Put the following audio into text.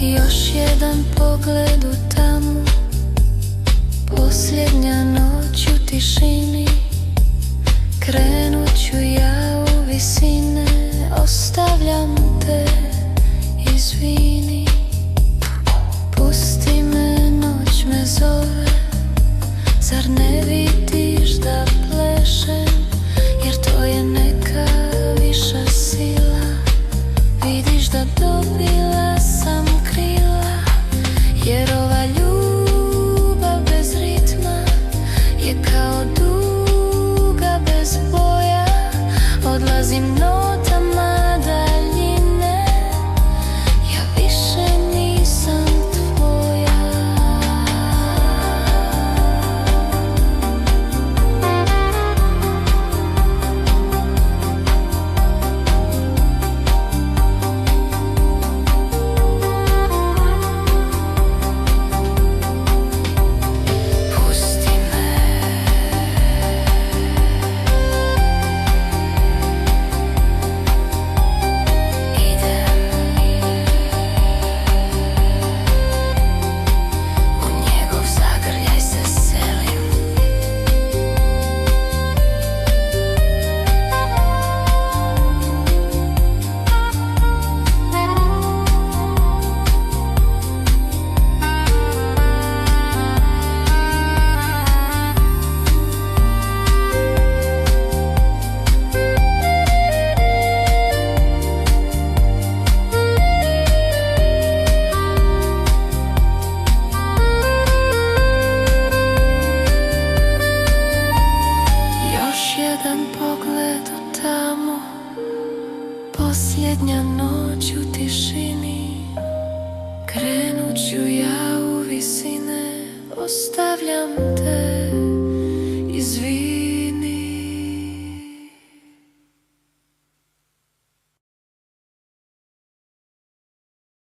Još jedan pogled u tamu, posljednja noć u tišini. Krenut ću ja u visine, ostavljam te, izvini. Pusti me, noć me zove, zar ne vidiš da plešem? Jer to je neka viša sila, vidiš da dobila sam krila. Jer ova ljubav bez ritma je kao duga bez boja. Odlazim notama daljine, ja više nisam tvoja. Pusti me, u njegov zagrljaj se selim. Još jedan pogled u tamu, posljednja noć u tišini. Krenut ću ja u visine, ostavljam te.